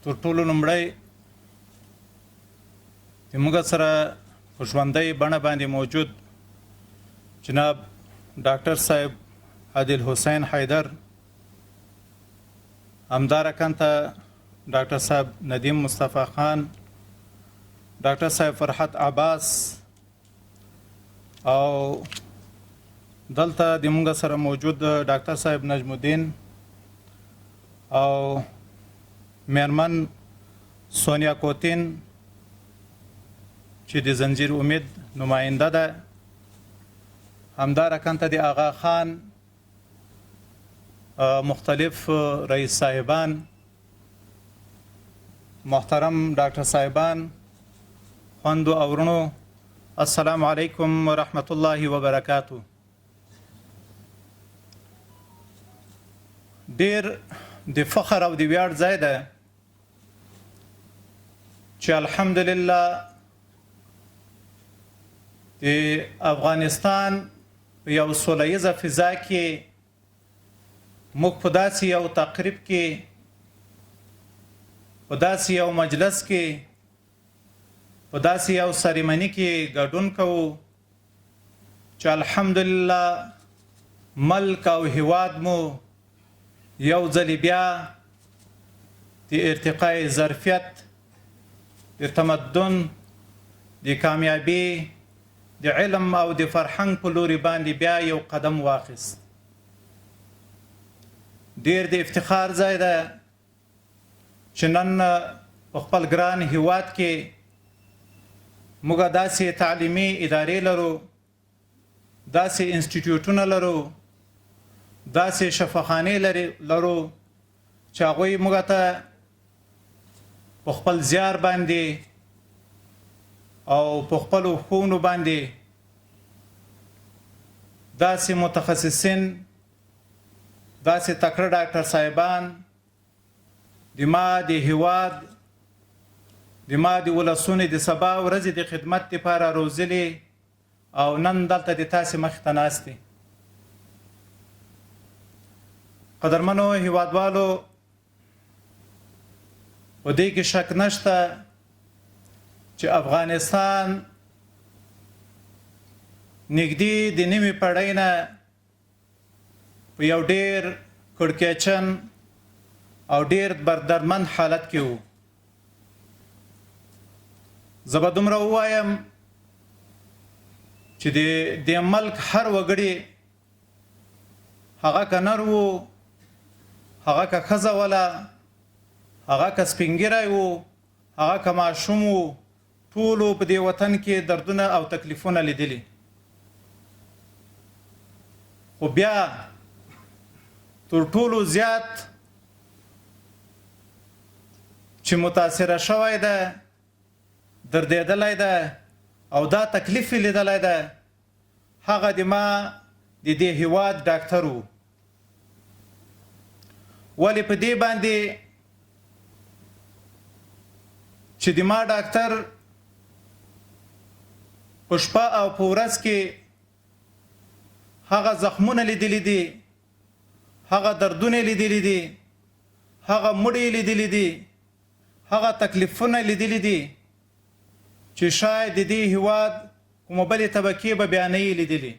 تر ټولو لومړی د موږ سره په ژوندۍ بڼه باندې موجود جناب ډاکټر صاحب عادل حسین حیدر، همدارکانته ډاکټر صاحب ندیم مصطفی خان، ډاکټر صاحب فرحت عباس او دلته د موږ سره موجود ډاکټر صاحب نجم الدین او میرمن سونیا کوتین چې د زنجیر امید نماینده ده، همدارکانته د آغا خان مختلف رئیس صاحبان، محترم ډاکټر صاحبان، خویندو او ورونو، السلام علیکم ورحمت الله وبرکاتو. ډیر د فخر او د ویاړ ځای ده چې الحمدلله د افغانستان په یو سوله ییزه فضا کې موږ په داسې یو تقریب کې، په داسې یو مجلس کې، په داسې یو سریمني کې ګډون کوو چې الحمدلله ملک او هیواد مو یو ځل بیا د ارتقاء ظرفیت، د تمدن، د کامیابی، د علم او د فرهنګ په لوري باندې بیا یو قدم واخیست. ډیر د افتخار ځای ده چې نن په خپل ګران هیواد کې موږ داسې تعلیمي ادارې لرو، داسې انسټیټیوټونه لرو، داسې شفاخانې لرو چې هغوی موږ ته په خپل زیار باندې او په خپلو ښوونو باندې داسې متخصصین، داسې تکړه ډاکټر صاحبان د ما د هیواد، د ما د ولسونو د سبا ورځې د خدمت لپاره روزلي او نن دلته د تاسې مخې ته ناست دي. قدرمنو هیوادوالو، په دې کې شک نشته چې افغانستان نږدې د نوې پړۍ نه په یو ډېر کړکېچن او ډېر بردرمند حالت کې و. زه به دومره ووایم چې د ملک هر وګړي، هغه که نر و، هغه که ښځه وله، هغه که سپین ږیری و، هغه که ماشوم و، ټولو په دې وطن کې دردونه او تکلیفونه لیدلي. خو بیا تر ټولو زیات چې متاثره شوی ده، دردېدلی ده او دا تکلیف یې لیدلی ده، هغه د ما د دې هیواد ډاکټر و. ولې په دې باندې چې د ما ډاکټر په شپه او په ورځ کې هغه زخمونه لیدلی دي، هغه دردونه لیدلی دي، هغه مړي لیدلی دي، هغه تکلیفونه لیدلی دي چې شاید د دې هیواد کومه بلې طبقې به بیا نه یې لیدلي.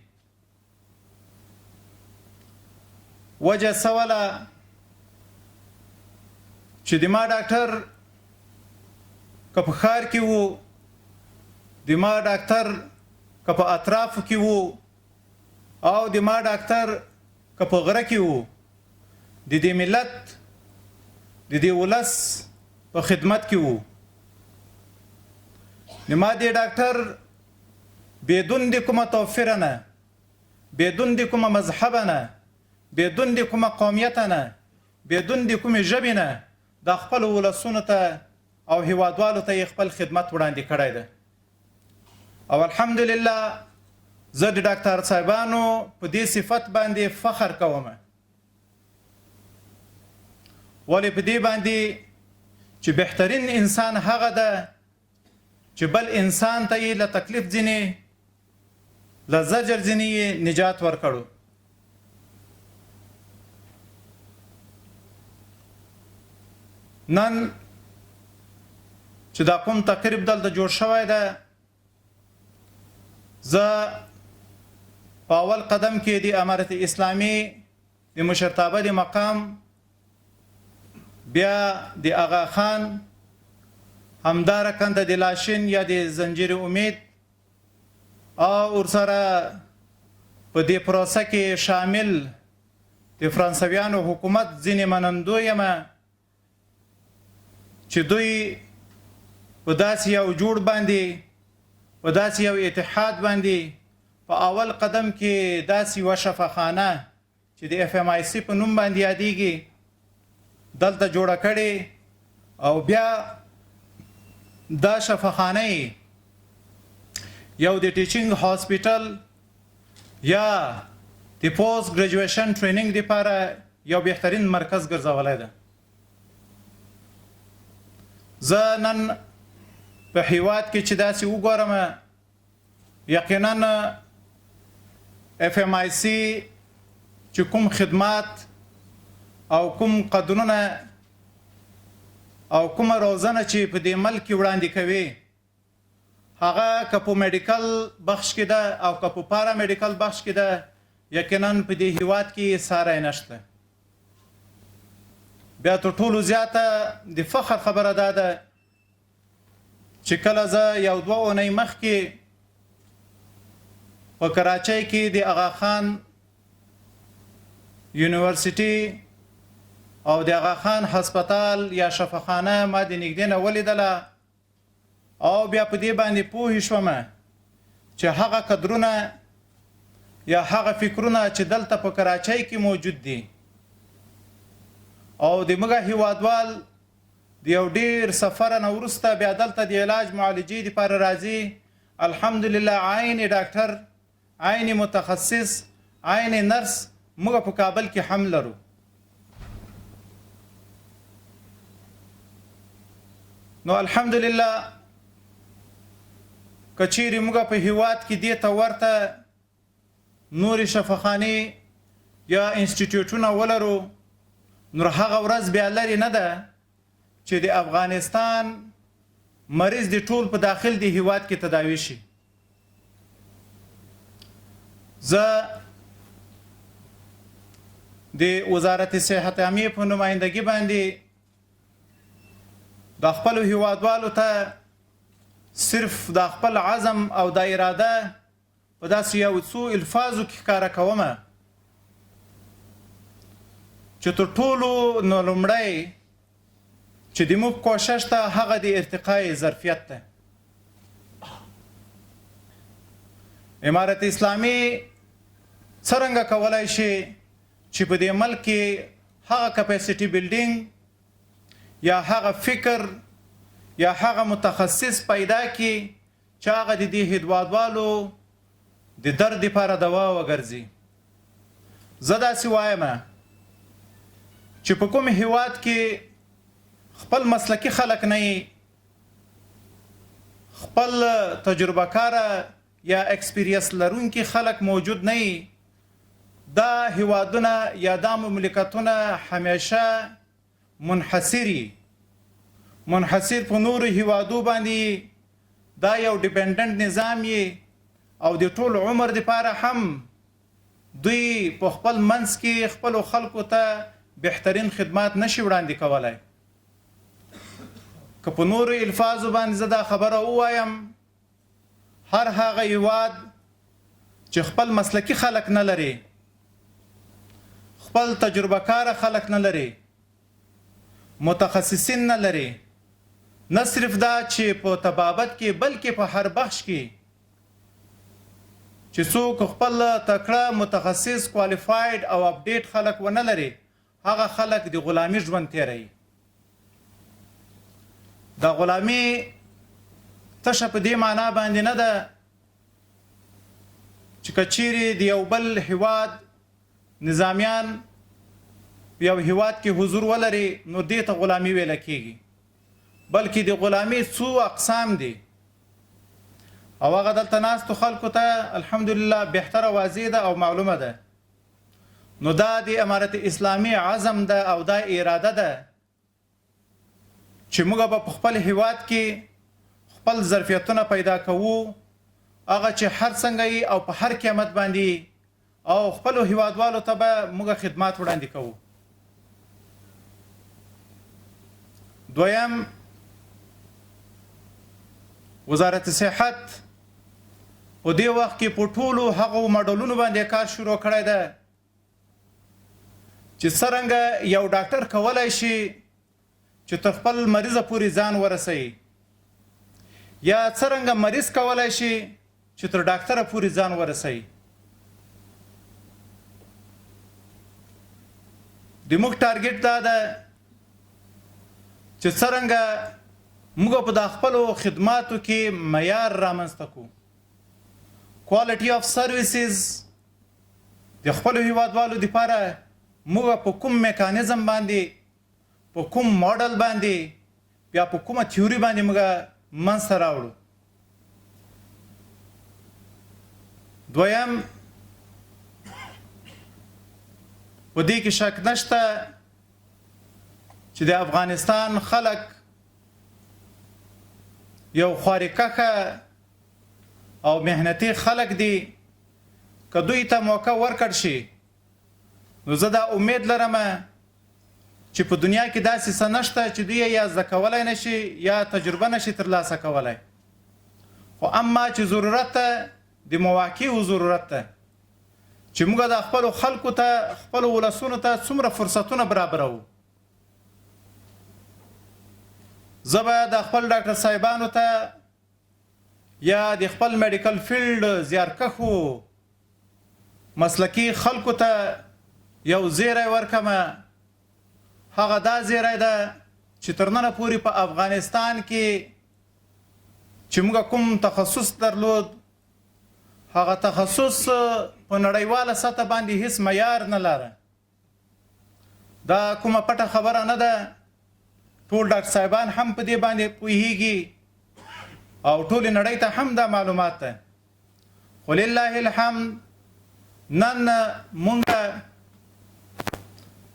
وجه څه وله چې د ما ډاکټر که په ښار کې و، د ما ډاکټر که په اطرافو کې و، او د ما ډاکټر که په غره کې و، د دې ملت، د دې ولس په خدمت کې و. د ما دې ډاکټر بدون د کومه توفیره نه، بدون د کومه مذهبه نه، بدون د کومه قومیته نه، بدون د کومې ژبې نه د خپلو ولسونو ته او هیوادوالو ته یې خپل خدمت وړاندې کړی ده. او الحمدلله زه د ډاکټر صاحبانو په دې صفت باندې فخر کوم. ولې په دې باندې چې بهترین انسان هغه ده چې بل انسان ته یې له تکلیف ځینې، له زجر ځینې یې نجات ورکړو. نن چې دا کوم تقریب دلته جوړ شوی ده، زه په اول قدم کې د امارت اسلامي د مشرتابه د مقام، بیا د آغا خان، همدارکنده د لاشین یا د زنجیر امید او ورسره په دې پروسه کې شامل د فرانسویانو حکومت ځینې منندو یم چې دوی په داسې یو جوړ باندې، په داسې یو اتحاد باندې په اول قدم کې داسې یوه شفاخانه چې د FMIC په نوم باندې یادیږي دلته جوړه کړې، او بیا دا شفاخانه یو د ټیچینګ هاسپیټل یا د پوسټ ګریجویشن ټریننګ لپاره یو بهترین مرکز ګرځولی ده. زه نن په هیواد کې چې داسې وګورم، یقینا FMIC چې کوم خدمات او کوم قدرونه او کومه روزنه چې په دې ملک کې وړاندې کوي، هغه که په میډیکل بخش کې ده او که په پارا میډیکل بخش کې ده، یقینا په دې هیواد کې ساری نشته. بیا تر ټولو زیاته د فخر خبره دا ده چې کله زه یو دوه اونۍ مخکې په کراچۍ کې د آغا خان یونیورسيټي او د آغا خان هسپتال یا شفاخانه ما د نږدې نه ولیدله، او بیا په دې باندې پوه شوم چې هغه قدرونه یا هغه فکرونه چې دلته په کراچۍ کې موجود دي او د موږ هیوادوال د یو ډیر سفر نه وروسته بیا دلته د علاج معالجې لپاره راځي، الحمدلله عین ډاکټر، عین متخصص، عین نرس موږ په کابل کې هم لرو. نو الحمدلله کچيري موږ په هیواد کې دې ته ورته نور شفاخانه یا انسټیټیوټونه ولرو، نور هغه ورځ بیا لري نه ده چې د افغانستان مریض د ټول په داخل د هیواد کې تداوي شي. زه د وزارت صحت عامه په نمائندګي باندې د خپل هیوادوالو ته صرف د خپل عزم او د اراده په داسې یو څو الفاظو کې ښکاره کوم چې تر ټولو نو لومړی چې د موږ کوشش ته هغه د ارتقای ظرفیت ده. امارت اسلامي څرنګه کولای شي چې په دې ملک کې هغه کپاسټي بلډینګ یا هغه فکر یا هغه متخصص پیدا کی چې هغه د دې هیوادوالو د درد لپاره دوا وګرځي. زه داسې وایم چې په کوم هیواد کې خپل مسلکی خلک نه، خپل تجربه کاره یا اکسپیرینس لرونکي خلک موجود نه، دا هیوادونه یا دا مملکتونه همیشه منحصر په نورو هیوادو باندې دا یو ډیپندنت نظام یې، او د ټول عمر لپاره هم دوی په خپل منځ کې خپل خلکو ته بهترین خدمات نشي وړاندې کولای. که په نورو الفاظو باندې زه دا خبره ووایم، هر هغه هیواد چې خپل مسلکی خلک نه لري، خپل تجربه کار خلک نه لري، متخصصین نه لري، نه صرف دا چې په طبابت کې بلکې په هر بخش کې چې څوک خپل تکړه متخصص کوالیفاید او اپډیټ خلک ونه لري، هغه خلک د غلامي ژوند تیروي. د غلامي تشه په دې معنا باندې نه ده چې کچيري د یو بل هیواد نظامیان یو هیواد کې حضور ولري نو دې ته غلامي ویل کېږي، بلکې د غلامي څو اقسام دي او هغه دلته ناستو خلکو ته الحمدلله بهتره واضح ده او معلومه ده. نو دا د امارت اسلامي عزم ده او دا اراده ده چې موږ به په خپل هیواد کې خپل ظرفیتونه پیدا کوو هغه چې هر څنګه او په هر قیمت باندې او خپل هیوادوالو ته به موږ خدمات وړاندې کوو. دویم وزارت صحت په دې وخت کې په ټولو هغو ماډلونو باندې کار شروع کړی دی چې څرنګه یو ډاکټر کولای شي چې تر خپل مریض پورې ځان ورسوي یا څرنګه مریض کولای شي چې تر ډاکټر پورې ځان ورسوي. د موږ ټارګټ دا ده چې څرنګه موږ په د خپلو خدماتو کې معیار رامنځته کړو. کوالټي اف سرویسز د خپلو هیوادوالو دپاره موږ په کوم میکانیزم باندې په کوم ماډل باندې بیا په کومه تیوري باندې موږ منځته راوړو. دویم په دې کې شک نشته چې د افغانستان خلک یو خواریکخه او مهنتي خلک دي که دوی ته موقع ورکړ شي نو زه دا امید لرم چې په دنیا کې داسې څه نشته چې دوی یا زده کولی نشي یا تجربه نشي ترلاسه کولی. خو اما چې ضرورت ته د مواقعو ضرورت ته چې موږ د خپلو خلکو ته خپلو ولسونو ته څومره فرصتونه برابروو. زه به د خپل ډاکټر صاحبانو ته یا د خپل میډیکل فیلډ زیارکښو مسلکي خلکو ته یو زیری ورکمه. هغه دا زیری ده چې تر ننه پورې په افغانستان کې چې موږ کوم تخصص درلود هغه تخصص په نړیواله سطح باندې هیڅ معیار نه لاره. دا کومه پټه خبره نه ده. ټول ډاکټر صاحبان هم په دې باندې پوهیږي او ټول نړۍ ته هم دا معلومات ده. خو لله الحمد نن مونږ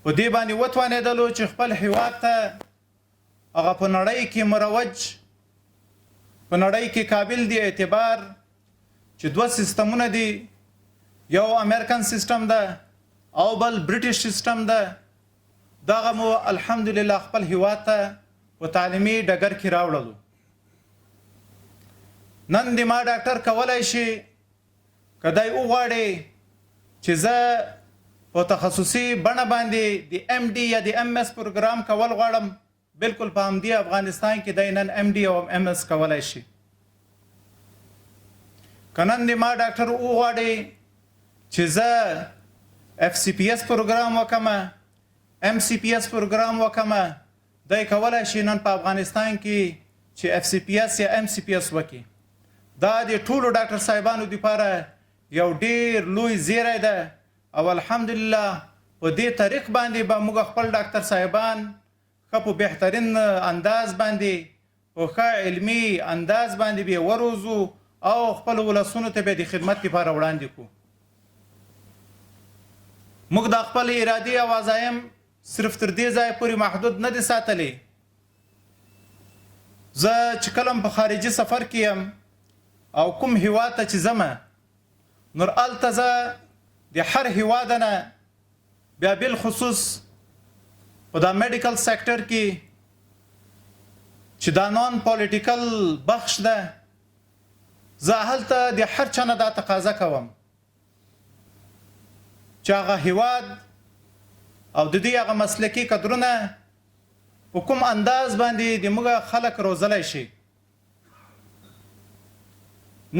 په دې باندې وتوانېدلو چې خپل هیواد ته هغه په نړۍ کې مروج په نړۍ کې قابل دی اعتبار چې دوه سیستمونه دي یو امریکن سیستم ده او بل برټش سیستم ده. دغه مو الحمدلله خپل هیواد ته په تعلیمي ډګر کې راوړلو. نن د ما ډاکټر کولای شي که دی وغواړي چې زه په تخصصي بڼه باندې د ایم ډي یا د ایم اس پروګرام کول غواړم بالکل په همدې افغانستان کې دی نن ایم ډي او ایم اس کولای شي. که نن د ما ډاکټر وغواړي چې زه اف سی پی اس پروګرام وکړم ام سی پی اس پروګرام وکړم دی کولای شي نن په افغانستان کې چې اف سی پی اس یا ام سی پی اس وکړي. دا د ټولو ډاکټر صاحبانو دپاره یو ډیر لوی زیری ده او الحمدلله په دې طریق باندې به موږ خپل ډاکټر صاحبان ښه په بهترین انداز باندې په ښه علمي انداز باندې به وروزو او خپل ولسونو ته به د خدمت لپاره وړاندې کړو. موږ د خپل ارادي او عزایم صرف تر دې ځای پورې محدود نه دي ساتلی. زه چې کله په خارجي سفر کې یم او کوم هیواد ته چې ځمه نور هلته زه د هر هیواد نه بیا بالخصوص په دا میډیکل سیکټر کې چې دا نان پولیټیکل بخش ده زه هلته د هر چا نه دا تقاضا کوم چې هغه هیواد او د دې هغه مسلکي کدرونه په کوم انداز باندې د موږ خلک روزلی شي.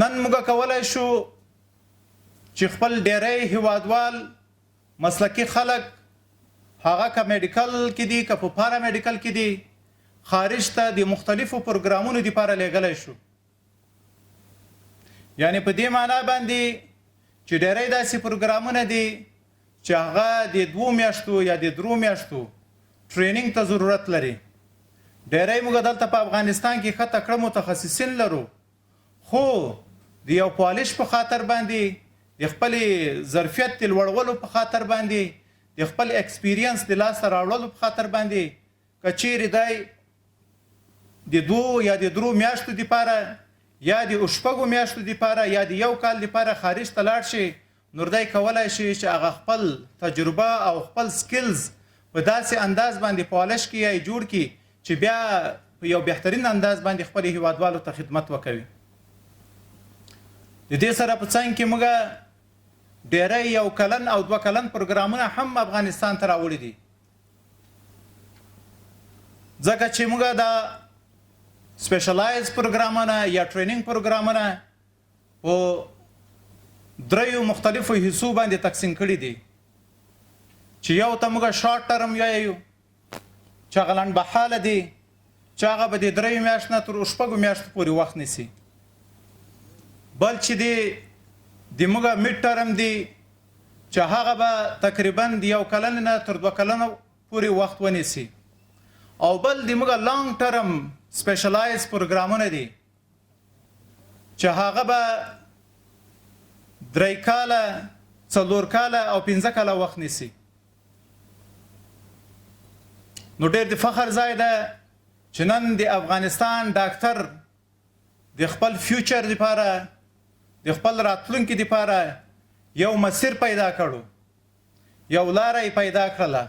نن موږ کولای شو چې خپل ډیری هیوادوال مسلکي خلک هغه که میډیکل کې دي که په پارا میډیکل کې دي خارج ته د مختلفو پروګرامونو دپاره لیږلی شو. یعنی په دې معنا باندې چې ډیری داسې پروګرامونه دي چې هغه د 2 میاشتو یا د 3 میاشتو ټریننګ ته ضرورت لري. ډیری موږ دلته په افغانستان کې ښه تکړه متخصصین لرو خو د یو پالش په خاطر باندې د خپل ظرفیت د لوړولو په خاطر باندې د خپل اکسپیرینس د لاسته راوړلو په خاطر باندې که چیرې دی د 2 یا د 3 میاشتو لپاره یا د 6 میاشتو لپاره یا د 1 کال لپاره خارج ته لاړ شي، نور دی کولای شي چې هغه خپل تجربه او خپل سکلز په داسې انداز باندې پالش کړي یا جوړ کړي چې بیا په یو بهترین انداز باندې خپل هیوادوالو ته خدمت وکوي. د دې سره په څنګ کې موږ ډېری 1 کلن او 2 کلن پروګرامونه هم افغانستان ته راوړي دي، ځکه چې موږ دا سپیشلایز پروګرامونه یا ټریننګ پروګرامونه په 3 مختلفو حصو باندې تقسیم کړي دي، چې یو ته موږ شارټ ټرم یو چې هغه لنډمهاله دي، چې هغه به د 3 میاشتو نه تر 6 میاشتو پورې وخت نیسي. بل چې د موږ میډ ټرم دي چې هغه به تقریبا د 1 کلن نه تر 2 کلن پورې وخت ونیسي. او بل د موږ لانګ ټرم سپیشلایز پروګرامونه دي چې هغه به 3 کاله 4 کاله او 15 کاله وخت نیسي. نو ډېر د فخر ځای ده چې نن د افغانستان ډاکټر د خپل فیوچر لپاره د خپل راتلونکي لپاره یو مسیر پیدا کړو، یو لاره پیدا کړله.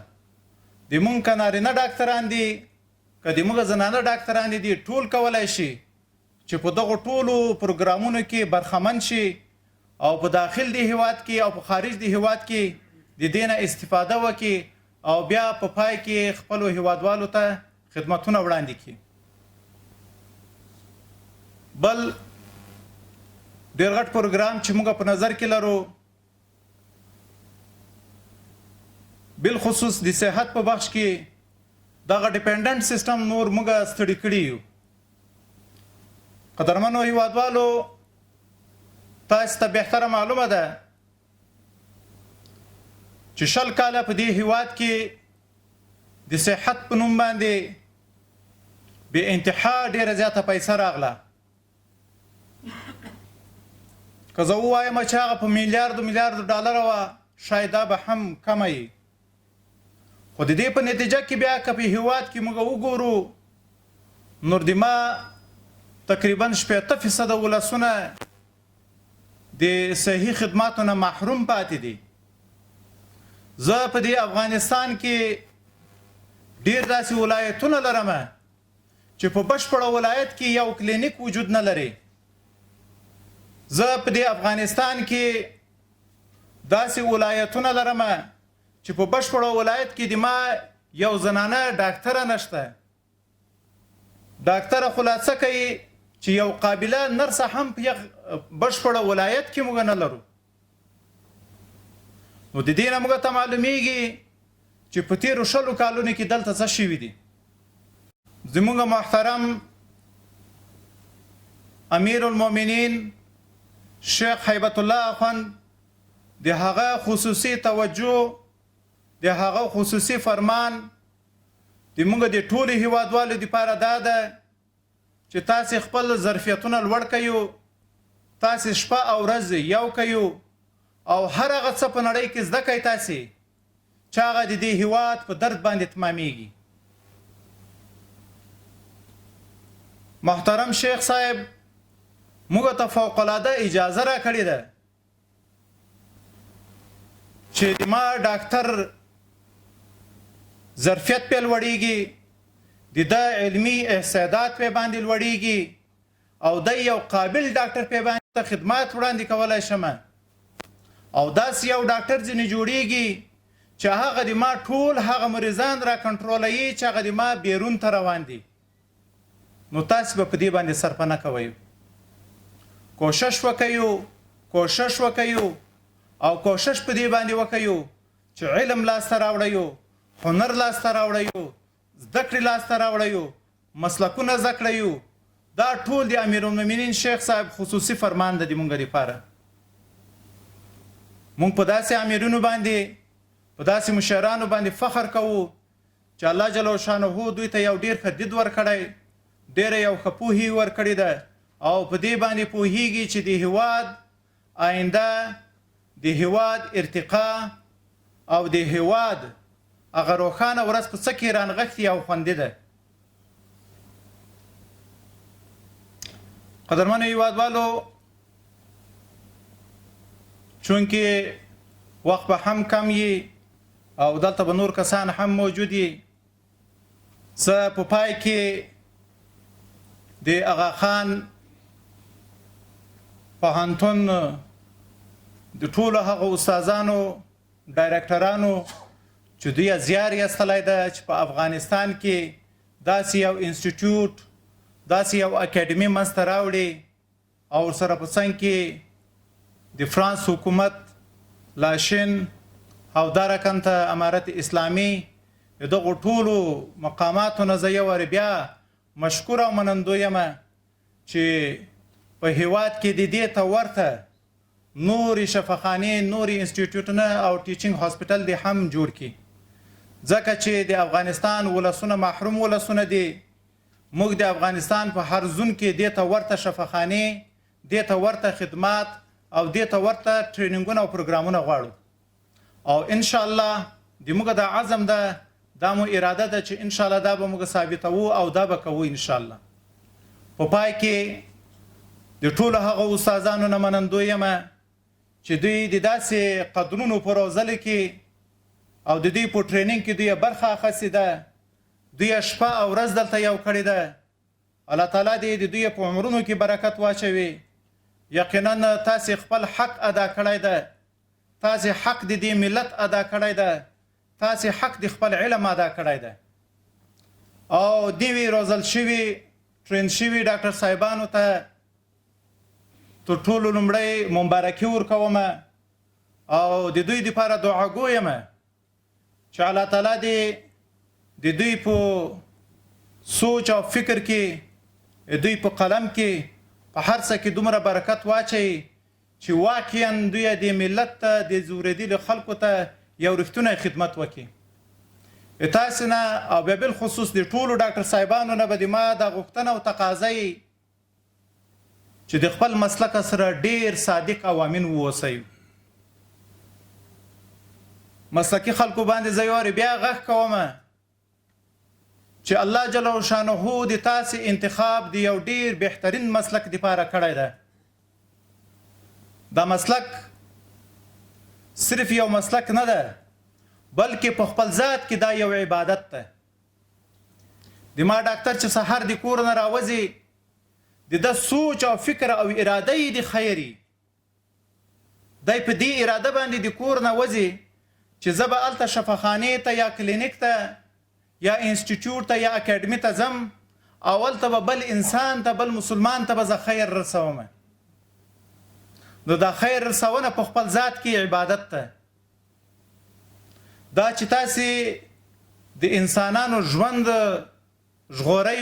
د مونږ که نارینه ډاکټران دي که د موږ زنانه ډاکټران دي ټول کولی شي چې په دغو ټولو پروګرامونو کې برخمن شي او په داخل د هیواد کې او په خارج د هیواد کې د دې نه استفاده وکړي او بیا په پای کې خپلو هیوادوالو ته خدمتونه وړاندې کړي. بل ډېر غټ پروګرام چې موږ په نظر کې لرو بالخصوص د صحت په بخش کې دغه ډیپینډنټ سیستم نور موږ ستړي کړي یو. قدرمنو هیوادوالو، تاسو ته بهتره معلومه ده چې 20 کاله په دې هیواد کې د صحت په نوم باندې به انتها ډېره زیاته پیسه راغله. که زه ووایم چې هغه په میلیارډو ډالره وه، شاید دا به هم کمه وي. خو د دې په نتیجه کې بیا که په هیواد کې موږ وګورو نور د ما تقریبا 80% ولسونه د صحي خدماتو نه محروم پاتې دي. زه په دې افغانستان کې ډېر داسې ولایتونه لرم چې په بشپړه ولایت کې یو کلینیک وجود نه لري. زه په دې افغانستان کې داسې ولایتونه لرم چې په بشپړه ولایت کې د ما یو زنانه ډاکټره نشته. ډاکټره خلاصه کوي چې یو قابله نرسه هم په بشپړه ولایت کې موږ نه لرو. نو د دې نه موږ ته معلومیږي چې په تېرو 20 کالونو کې دلته څه شوي دي. زموږ محترم امیر المؤمنین شیخ هیبت الله اخوند د هغه خصوصي توجه، د هغه خصوصي فرمان د موږ د ټولو هیوادوالو لپاره دا ده چې تاسې خپل ظرفیتونه لوړ کړئ، تاسې شپه او ورځ یو کړئ او هر هغه څه په نړۍ کې زده کړئ تاسې چې هغه د دې هیواد په درد باندې تمامیږي. محترم شیخ صاحب موږ ته فوق العاده اجازه را کړې ده چې د ما ډاکټر ظرفیت پې لوړېږي، د ده علمي استعداد پې باندې لوړېږي او د یو قابل ډاکټر پې باندې خدمات وړاندې کولی شم. او داسې یو ډاکټر ځینې جوړېږي چې هغه د ما ټول هغه مریضان را کنټرولوي چې هغه د ما بیرون ته روان دي. نو تاسې به په دې باندې صرفه نه کوئ. کوشش وکړئ او کوشش په دې باندې وکړئ چې علم لاسته راوړئ، هنر لاسته راوړئ، زده کړې لاسته راوړئ، مسلکونه زده کړئ. دا ټول د امیرالمؤمنین شیخ صاحب خصوصي فرمان ده د مونږ لپاره. مونږ په داسې امیرونو باندې، په داسې مشرانو باندې فخر کوو چې الله جل شانه دوی ته یو ډېر ښه دید ورکړی، ډېره یو ښه پوهې ورکړې ده او په دې باندې پوهیږي چې د هیواد آینده، د هیواد ارتقا او د هیواد هغه روښانه ورځ په څه کې رانغښتې او خوندي ده. قدرمنو هیوادوالو، چونکې وخت به هم کم وي او دلته به نور کسان هم موجود وي، زه په پای کې د اغا خان پوهنتون د ټولو هغو استادانو ډایرکټرانو چې دوی زیار ایستلی ده چې په افغانستان کې داسې یو انسټیټیوټ، داسې یو اکیډمي منځته راوړي او ورسره په څنګ کې د فرانس حکومت، لاشین او دا رقمته امارت اسلامي د دغو ټولو مقاماتو نه زه یو وارې بیا مشکور او منندوی یم چې په هیواد کې د دې ته ورته نورې شفاخانې، نورې انسټیټیوټونه او ټیچینګ هاسپټل دې هم جوړ کړي، ځکه چې د افغانستان ولسونه محروم ولسونه دي. موږ د افغانستان په هر زون کې دې ته ورته شفاخانې، دې ته ورته خدمات او دې ته ورته ټریننګونه او پروګرامونه غواړو. او ان شاء الله د موږ د عزم ده، دا مو اراده ده چې ان شاء الله دا به موږ ثابتوو او دا به کوو ان شاء الله. په پای کې د ټولو هغو استادانو نه منندوی یم چې دوی د داسې قدرونو په روزلو کې او د دوی په ټریننګ کې دوی برخه اخیستې ده، دوی شپه او ورځ دلته یو کړې ده. الله تعالی دې د دوی په عمرونو کې برکت واچوي. یقینا تاسې خپل حق ادا کړی ده، تاسې حق د دې ملت ادا کړی ده، تاسې حق د خپل علم ادا کړی ده. او دیوی روزل شوي ټرین شوي ډاکټر صاحبانو ته تر ټولو لومړی مبارکي ورکوم او د دوی دپاره دعاګو یم چې الله تعالی دې د دوی په سوچ او فکر کې، دوی په قلم کې، په هر څه کې دومره برکت واچوي چې واقعا دوی د ملت ته، د زورېدلو خلکو ته یو رښتونی خدمت وکړي. تاسې نه او بیا بالخصوص د ټولو ډاکټر صاحبانو نه به د ما دا غوښتنه او تقاضا یي چې د خپل مسلک سره ډیر صادق او امین واوسئ. مسلکي خلکو باندې زه یو بیا غږ کوم چې الله جل شانه د تاسې انتخاب د یو ډیر بهترین مسلک دپاره کړی ده. دا مسلک صرف یو مسلک نه ده، بلکې په خپل ذات کې دا یو عبادت ده. د ما ډاکټر چې سحر د کور نه راوځي، د ده سوچ او فکر او اراده یې د خیري، دی په دې اراده باندې د کور نه وځي چې زه به هلته شفاخانې ته یا کلینیک ته یا انسټیټیوټ ته یا اکیډمي ته ځم او هلته به بل انسان ته، بل مسلمان ته به زه خیر رسوم. نو دا خیر رسونه په خپل ذات کې عبادت ده. دا چې تاسې د انسانانو ژوند ژغورئ،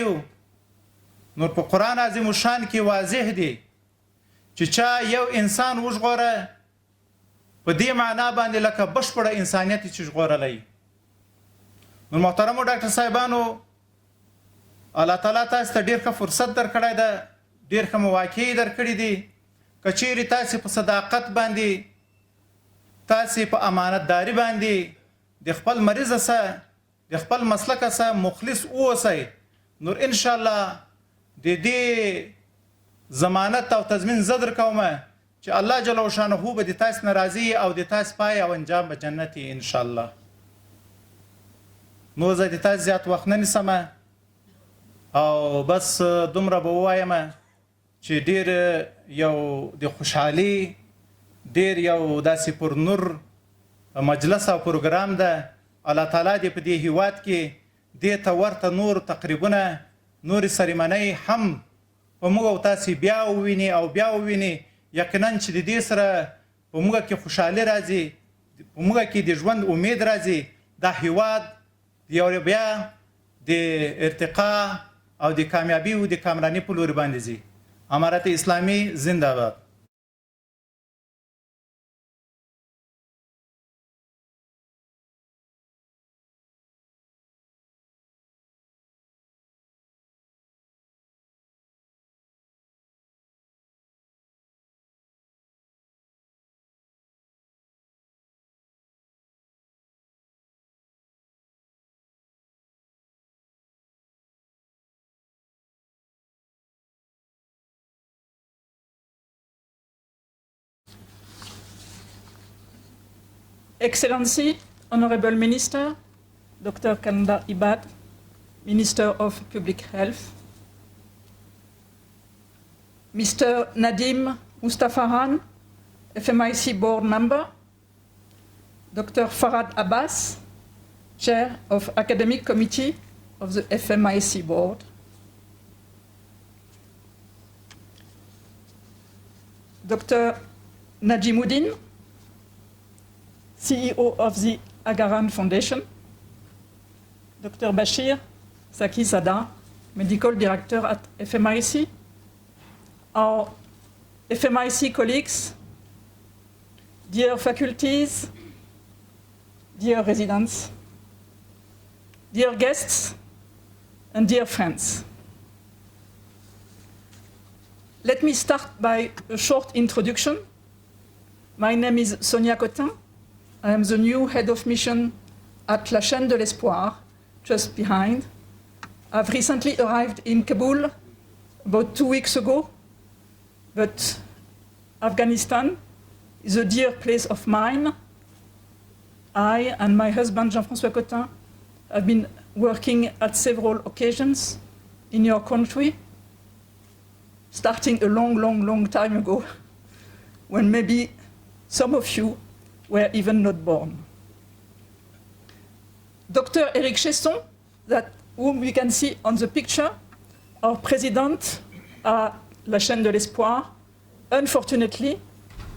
نور په قرآن عظیم الشان کې واضح دی چې چا یو انسان وژغوره په دې معنا باندې لکه بشپړه انسانیت چې ژغورلی. نو محترمو ډاکټر صاحبانو، الله تعالی تاسو ته ډېر ښه فرصت درکړی ده، ډېر ښه مواقع درکړي دي. که چیرې تاسې په صداقت باندې، تاسې په امانتداري باندې د خپل مریض سره، د خپل مسلک سره مخلص اوسئ، نور ان شاء الله د دې ضمانت او تضمین زه درکوم چې الله جل شانه به د تاسې نه راضي او د تاسې پای او انجام به جنت ان شاء الله. نو زه د تاسې زیات وخت نه نیسم او بس دومره به ووایم چې ډېر یو د خوشحالي، ډېر یو داسې پر نور مجلس او پروګرام ده. الله تعالی دې په دې هیواد کې دې ته ورته نور تقریبونه، نورې سریمنۍ هم په موږ او تاسې بیا وویني او بیا وویني. یقینا چې د دې سره په موږ کې خوشحالي راځي، په موږ کې د ژوند امید راځي. دا هیواد د یو بیا د ارتقا او د کامیابي او د کامراني په لوري باندې ځي. امارت اسلامي زنده باد. Excellency, Honorable Minister, Dr. Kalanda Ibad, Minister of Public Health, Mr. Nadim Mustafaran, FMIC Board Member, Dr. Farhad Abbas, Chair of Academic Committee of the FMIC Board, Dr. Najimuddin, CEO of the Agaran Foundation, Dr. Bashir Saki Sada, Medical Director at FMIC, our FMIC colleagues, dear faculties, dear residents, dear guests, and dear friends. Let me start by a short introduction. My name is Sonia Cotin. I am the new head of mission at La Chaîne de l'Espoir, just behind. I've recently arrived in Kabul about 2 weeks ago, but Afghanistan is a dear place of mine. I and my husband Jean-François Cotin have been working at several occasions in your country, starting a long time ago, when maybe some of you were even not born. Dr. Eric Chesson, whom we can see on the picture, our president at La Chaîne de l'Espoir, unfortunately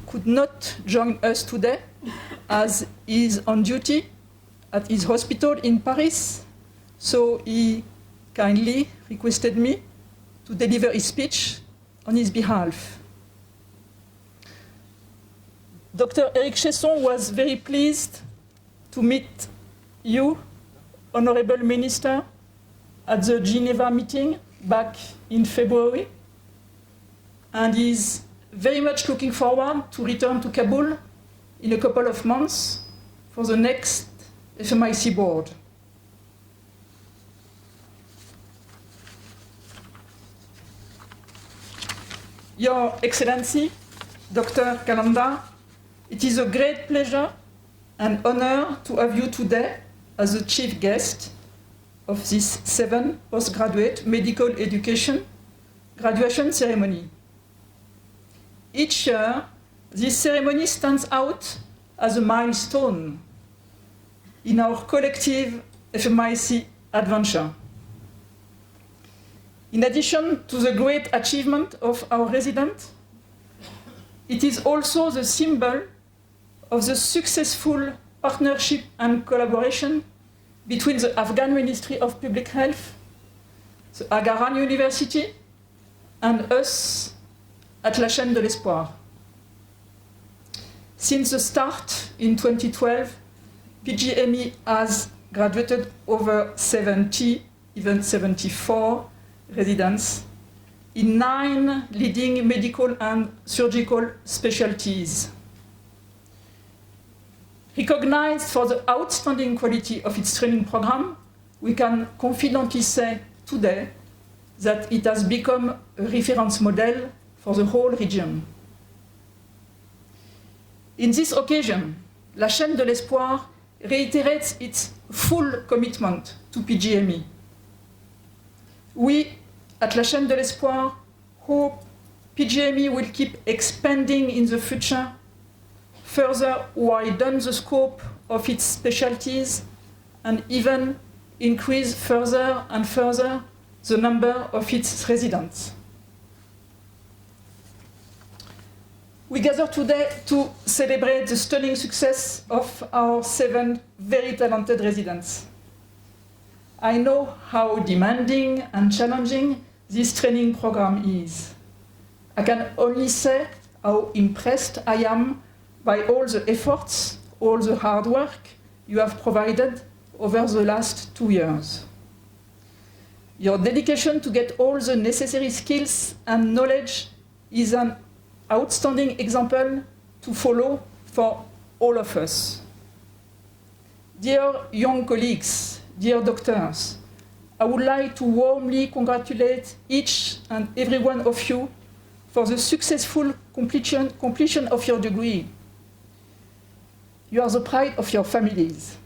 could not join us today as he is on duty at his hospital in Paris, so he kindly requested me to deliver his speech on his behalf. Dr. Eric Chesson was very pleased to meet you, Honorable Minister, at the Geneva meeting back in February, and is very much looking forward to return to Kabul in a couple of months for the next FMIC board. Your Excellency, Dr. Kalanda, it is a great pleasure and honor to have you today as the chief guest of this 7th postgraduate medical education graduation ceremony. Each year, this ceremony stands out as a milestone in our collective FMIC adventure. In addition to the great achievement of our resident, it is also the symbol of the successful partnership and collaboration between the Afghan Ministry of Public Health, the Agaran University, and us at La Chaîne de l'Espoir. Since the start in 2012, PGME has graduated over 70, even 74 residents in 9 leading medical and surgical specialties. Recognized for the outstanding quality of its training program, we can confidently say today that it has become a reference model for the whole region. In this occasion, La Chaîne de l'Espoir reiterates its full commitment to PGME. We, at La Chaîne de l'Espoir, hope PGME will keep expanding in the future, further widen the scope of its specialties, and even increase further and further the number of its residents. We gather today to celebrate the stunning success of our 7 very talented residents. I know how demanding and challenging this training program is. I can only say how impressed I am by all the efforts, all the hard work you have provided over the last 2 years. Your dedication to get all the necessary skills and knowledge is an outstanding example to follow for all of us. Dear young colleagues, dear doctors, I would like to warmly congratulate each and every one of you for the successful completion of your degree. You are the pride of your families.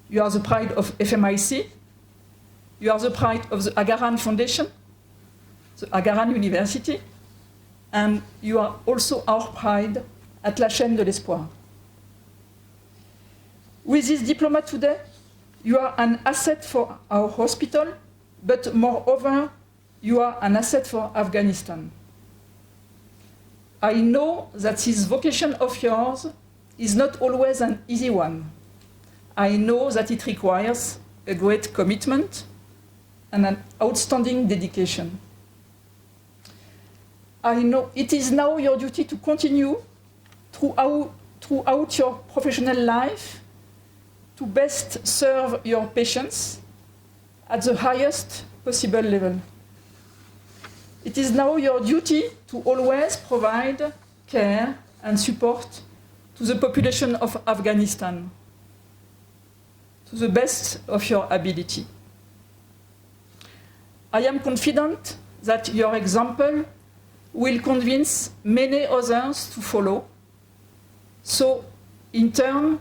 You are the pride of FMIC. You are the pride of the Agaran Foundation, the Agaran University, and you are also our pride at La Chaîne de l'Espoir. With this diploma today, you are an asset for our hospital, but moreover, you are an asset for Afghanistan. I know that this vocation of yours is not always an easy one. I know that it requires a great commitment and an outstanding dedication. I know it is now your duty to continue throughout your professional life to best serve your patients at the highest possible level. It is now your duty to always provide care and support to the population of Afghanistan, to the best of your ability. I am confident that your example will convince many others to follow, so in turn,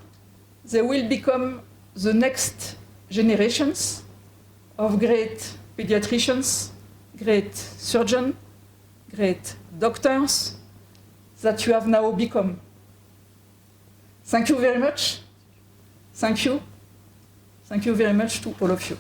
they will become the next generations of great pediatricians, great surgeons, great doctors that you have now become. Thank you very much. Thank you. Thank you very much to all of you.